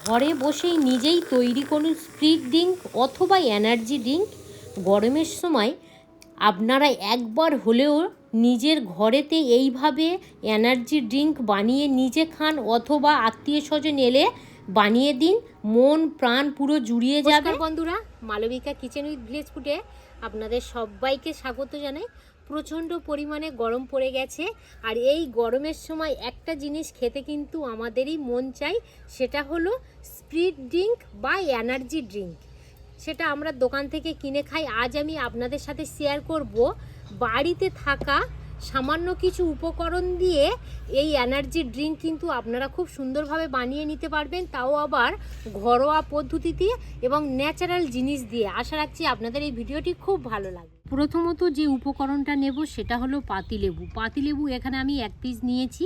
ঘরে বসেই নিজেই তৈরি করুন স্প্রিট ড্রিঙ্ক অথবা এনার্জি ড্রিঙ্ক। গরমের সময় আপনারা একবার হলেও নিজের ঘরেতে এইভাবে এনার্জি ড্রিঙ্ক বানিয়ে নিজে খান অথবা আত্মীয় স্বজন এলে বানিয়ে দিন, মন প্রাণ পুরো জুড়িয়ে যাবে। বন্ধুরা, মালবিকা কিচেন উইথ ভিলেজ ফুডে আপনাদের সবাইকে স্বাগত জানাই। প্রচণ্ড পরিমাণে গরম পড়ে গেছে, আর এই গরমের সময় একটা জিনিস খেতে কিন্তু আমাদেরই মন চাই, সেটা হলো স্প্রিট ড্রিঙ্ক বা এনার্জি ড্রিঙ্ক। সেটা আমরা দোকান থেকে কিনে খাই। আজ আমি আপনাদের সাথে শেয়ার করব বাড়িতে থাকা সামান্য কিছু উপকরণ দিয়ে এই এনার্জি ড্রিঙ্ক কিন্তু আপনারা খুব সুন্দরভাবে বানিয়ে নিতে পারবেন, তাও আবার ঘরোয়া পদ্ধতিতে এবং ন্যাচারাল জিনিস দিয়ে। আশা রাখছি আপনাদের এই ভিডিওটি খুব ভালো লাগবে। প্রথমত যে উপকরণটা নেব সেটা হলো পাতিলেবু। পাতিলেবু এখানে আমি 1 পিস নিয়েছি।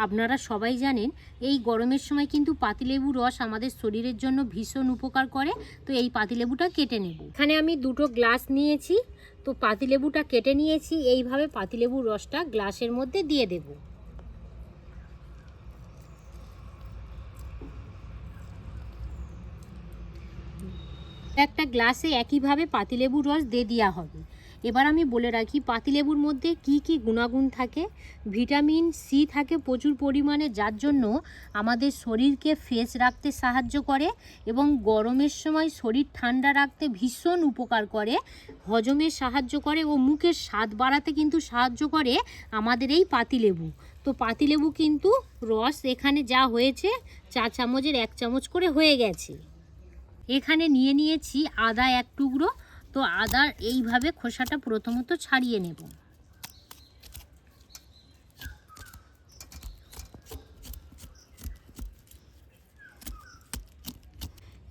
আপনারা সবাই জানেন এই গরমের সময় কিন্তু পাতিলেবু রস আমাদের শরীরের জন্য ভীষণ উপকার করে। তো এই পাতিলেবুটা কেটে নেব। এখানে আমি 2টো গ্লাস নিয়েছি, তো পাতিলেবুটা কেটে নিয়েছি। এইভাবে পাতিলেবুর রসটা গ্লাসের মধ্যে দিয়ে দেব। একটা গ্লাসে একইভাবে পাতিলেবুর রস দিয়ে দেওয়া হবে। এবার আমি বলে রাখি পাতিলেবুর মধ্যে কি কি গুণাগুণ থাকে। ভিটামিন সি থাকে প্রচুর পরিমাণে, যার জন্য আমাদের শরীরকে ফ্রেশ রাখতে সাহায্য করে এবং গরমের সময় শরীর ঠান্ডা রাখতে ভীষণ উপকার করে, হজমে সাহায্য করে ও মুখের স্বাদ বাড়াতে কিন্তু সাহায্য করে আমাদের এই পাতিলেবু। তো পাতিলেবু কিন্তু রস এখানে যা হয়েছে 4 চামচের 1 চামচ করে হয়ে গেছে। এখানে নিয়ে নিয়েছি আদা 1 টুকরো। তো আদার এইভাবে খোসাটা প্রথমত ছাড়িয়ে নেব।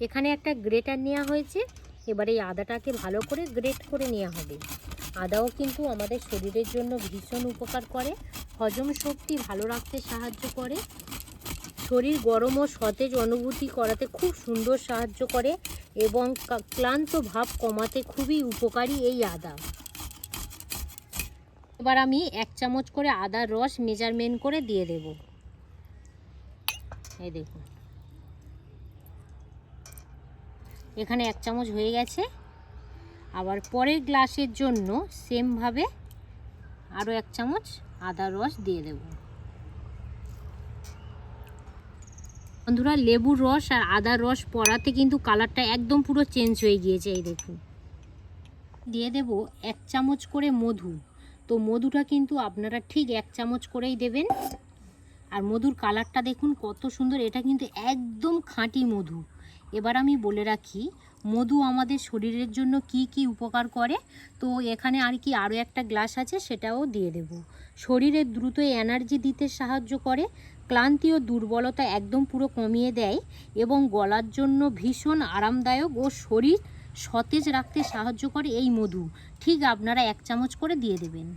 এখানে একটা গ্রেটার নেওয়া হয়েছে। এবার এই আদাটাকে ভালো করে গ্রেট করে নেওয়া হবে। আদাও কিন্তু আমাদের শরীরের জন্য ভীষণ উপকার করে, হজম শক্তি ভালো রাখতে সাহায্য করে, শরীর গরম ও সতেজ অনুভূতি করাতে খুব সুন্দর সাহায্য করে এবং ক্লান্ত ভাব কমাতে খুবই উপকারী এই আদা। এবার আমি 1 চামচ করে আদার রস মেজারমেন্ট করে দিয়ে দেব। এই দেখুন, এখানে 1 চামচ হয়ে গেছে। আবার পরের গ্লাসের জন্য সেমভাবে আরও 1 চামচ আদার রস দিয়ে দেব। বন্ধুরা, লেবুর রস আর আদার রস পড়াতে কিন্তু কালারটা একদম পুরো চেঞ্জ হয়ে গিয়েছে। এই দেখুন, দিয়ে দেব 1 চামচ করে মধু। তো মধুটা কিন্তু আপনারা ঠিক 1 চামচ করেই দেবেন। আর মধুর কালারটা দেখুন কত সুন্দর, এটা কিন্তু একদম খাঁটি মধু। এবার আমি বলে রাখি মধু আমাদের শরীরের জন্য কি কি উপকার করে। তো এখানে আর কি আরও একটা গ্লাস আছে, সেটাও দিয়ে দেব। শরীরে দ্রুত এনার্জি দিতে সাহায্য করে, ক্লান্তি ও দুর্বলতা একদম পুরো কমিয়ে দেয় এবং গলার জন্য ভীষণ আরামদায়ক ও শরীর সতেজ রাখতে সাহায্য করে এই মধু। ঠিক আপনারা 1 চামচ করে দিয়ে দেবেন।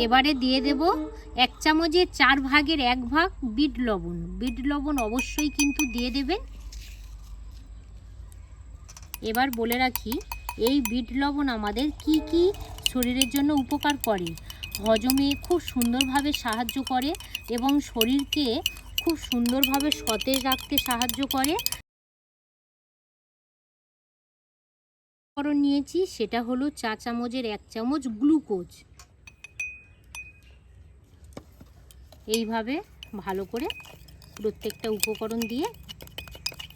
এবারে দিয়ে দেব 1 চামচের 4 ভাগের 1 ভাগ বিট লবণ। বিট লবণ অবশ্যই কিন্তু দিয়ে দেবেন। এবার বলে রাখি এই বিট লবণ আমাদের কি কি শরীরের জন্য উপকার করে। হজমে খুব সুন্দরভাবে সাহায্য করে এবং শরীরকে খুব সুন্দরভাবে সতেজ রাখতে সাহায্য করে। উপকরণ নিয়েছি সেটা হলো 4 চামচের 1 চামচ গ্লুকোজ। এইভাবে ভালো করে প্রত্যেকটা উপকরণ দিয়ে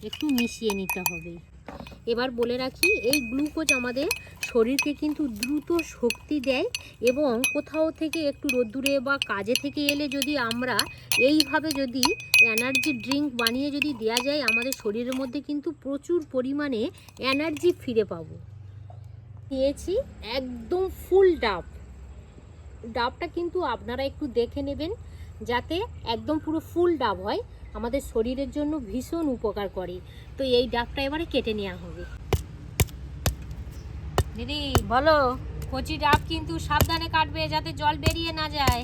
একটু মিশিয়ে নিতে হবে। এবার বলে রাখি এই গ্লুকোজ আমাদের শরীরকে কিন্তু দ্রুত শক্তি দেয় এবং কোথাও থেকে একটু রোদ্দুরে বা কাজে থেকে এলে যদি আমরা এইভাবে যদি এনার্জি ড্রিঙ্ক বানিয়ে যদি দেওয়া যায়, আমাদের শরীরের মধ্যে কিন্তু প্রচুর পরিমাণে এনার্জি ফিরে পাবো। নিয়েছি একদম ফুল ডাব। ডাবটা কিন্তু আপনারা একটু দেখে নেবেন যাতে একদম পুরো ফুল ডাব হয়, আমাদের শরীরের জন্য ভীষণ উপকার করে। তো এই ডাবটা এবারে কেটে নেওয়া হবে। দিদি বলো, কচি ডাব কিন্তু সাবধানে কাটবে যাতে জল বেরিয়ে না যায়।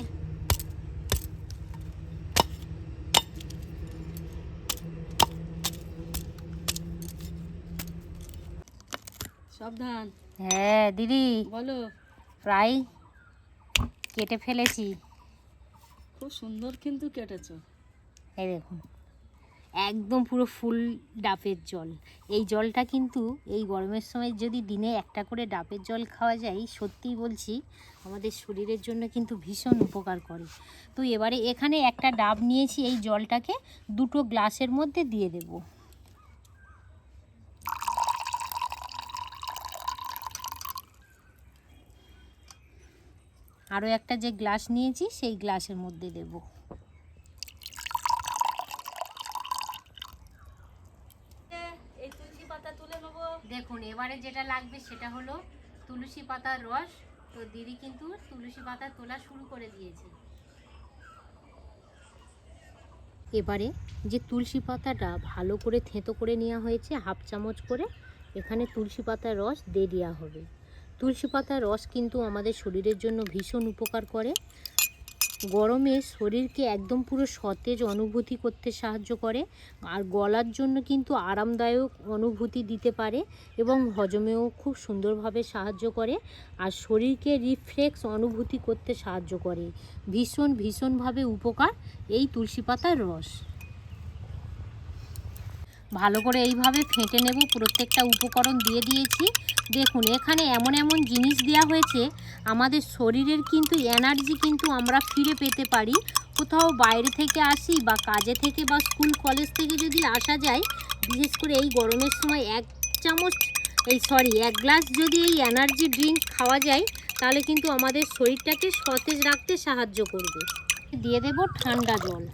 সাবধান। হ্যাঁ দিদি বলো, প্রায় কেটে ফেলেছি। খুব সুন্দর কিন্তু কেটেছো। এই দেখুন, একদম পুরো ফুল ডাবের জল। এই জলটা কিন্তু এই গরমের সময় যদি দিনে একটা করে ডাবের জল খাওয়া যায়, সত্যিই বলছি আমাদের শরীরের জন্য কিন্তু ভীষণ উপকার করে। তো এবারে এখানে একটা ডাব নিয়েছি, এই জলটাকে দুটো গ্লাসের মধ্যে দিয়ে দেব। আরও একটা যে গ্লাস নিয়েছি সেই গ্লাসের মধ্যে দেব। দেখুন এবারে যেটা লাগবে সেটা হলো তুলসী পাতার রস। তো দিদি কিন্তু তুলসী পাতা তোলা শুরু করে দিয়েছে। এবারে যে তুলসী পাতাটা ভালো করে থেঁতো করে নেওয়া হয়েছে, হাফ চামচ করে এখানে তুলসী পাতার রস দিয়ে দেওয়া হবে। তুলসী পাতার রস কিন্তু আমাদের শরীরের জন্য ভীষণ উপকার করে। গরমে শরীরকে একদম পুরো সতেজ অনুভূতি করতে সাহায্য করে, আর গলার জন্য কিন্তু আরামদায়ক অনুভূতি দিতে পারে এবং হজমেও খুব সুন্দরভাবে সাহায্য করে, আর শরীরকে রিফ্রেশ অনুভূতি করতে সাহায্য করে। ভীষণভাবে উপকার এই তুলসী পাতার রস। ভালো করে এইভাবে ফেটে নেব। প্রত্যেকটা উপকরণ দিয়ে দিয়েছি। দেখুন এখানে এমন এমন জিনিস দেওয়া হয়েছে, আমাদের শরীরের কিন্তু এনার্জি কিন্তু আমরা ফিরে পেতে পারি। কোথাও বাইরে থেকে আসি বা কাজে থেকে বা স্কুল কলেজ থেকে যদি আসা যায়, বিশেষ করে এই গরমের সময় এক গ্লাস যদি এই এনার্জি ড্রিঙ্ক খাওয়া যায়, তাহলে কিন্তু আমাদের শরীরটাকে সতেজ রাখতে সাহায্য করবে। দিয়ে দেব ঠান্ডা জল।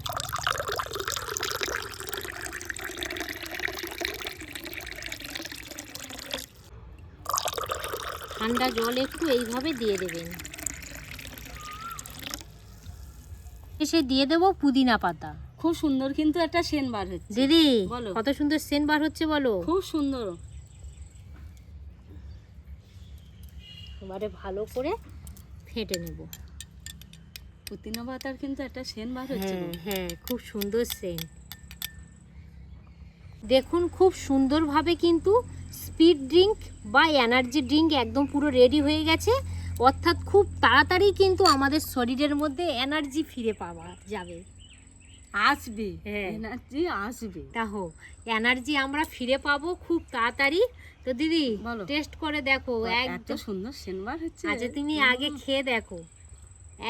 ঠান্ডা জল একটু এইভাবে দিয়ে দেবেন। এসে দিয়ে দেবো পুদিনা পাতা। খুব সুন্দর কিন্তু একটা সেন্ট বার হচ্ছে। দিদি বলো, কত সুন্দর সেন্ট বার হচ্ছে বলো। খুব সুন্দর। এবারে ভালো করে ফেটে নেব। পুদিনা পাতার কিন্তু একটা সেন্ট বার হচ্ছে। হ্যাঁ খুব সুন্দর সেন্ট। দেখুন খুব সুন্দরভাবে কিন্তু স্পিড ড্রিঙ্ক বা এনার্জি ড্রিঙ্ক একদম পুরো রেডি হয়ে গেছে। অর্থাৎ খুব তাড়াতাড়ি কিন্তু আমাদের শরীরের মধ্যে এনার্জি ফিরে পাওয়া যাবে, আসবে। হ্যাঁ এনার্জি আসবে। তাহো এনার্জি আমরা ফিরে পাবো খুব তাড়াতাড়ি। তো দিদি বলো, টেস্ট করে দেখো। এত সুন্দর সেন্ট বার হচ্ছে। আচ্ছা তুমি আগে খেয়ে দেখো।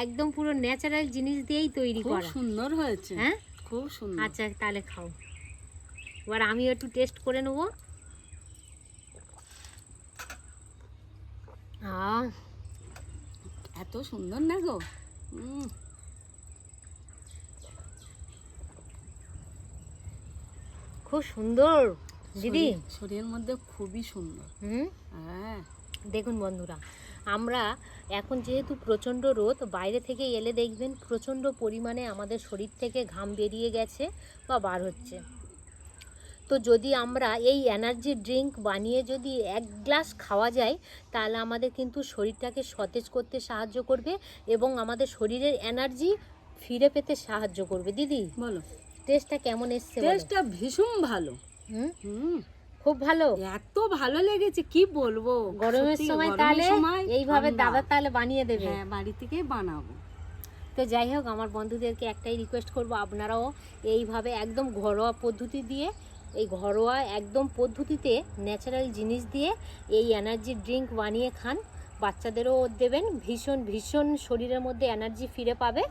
একদম পুরো ন্যাচারাল জিনিস দিয়েই তৈরি করা। খুব সুন্দর হয়েছে। হ্যাঁ খুব সুন্দর। আচ্ছা তাহলে খাও। এবার আমিও একটু টেস্ট করে নেবো। এত সুন্দর না গো। খুব সুন্দর দিদি, শরীরের মধ্যে খুবই সুন্দর। হ্যাঁ দেখুন বন্ধুরা, আমরা এখন যেহেতু প্রচণ্ড রোদ, বাইরে থেকে এলে দেখবেন প্রচণ্ড পরিমাণে আমাদের শরীর থেকে ঘাম বেরিয়ে গেছে বা বার হচ্ছে। তো যদি আমরা এই এনার্জি ড্রিঙ্ক বানিয়ে যদি এক গ্লাস খাওয়া যায়, তাহলে আমাদের কিন্তু শরীরটাকে সতেজ করতে সাহায্য করবে এবং আমাদের শরীরের এনার্জি ফিরে পেতে সাহায্য করবে। দিদি বলো টেস্টটা কেমন এসছে? টেস্টটা ভীষণ ভালো। খুব ভালো, এত ভালো লেগেছে কি বলবো। গরমের সময় তাহলে এইভাবে দাদা তাহলে বানিয়ে দেবে। হ্যাঁ বাড়ি থেকে বানাবো। তো যাই হোক, আমার বন্ধুদেরকে একটাই রিকোয়েস্ট করব, আপনারাও এইভাবে একদম ঘরোয়া পদ্ধতি দিয়ে, এই ঘরোয়া একদম পদ্ধতিতে ন্যাচারাল জিনিস দিয়ে এই এনার্জি ড্রিঙ্ক বানিয়ে খান। বাচ্চাদেরও দেবেন, ভীষণ শরীরের মধ্যে এনার্জি ফিরে পাবে।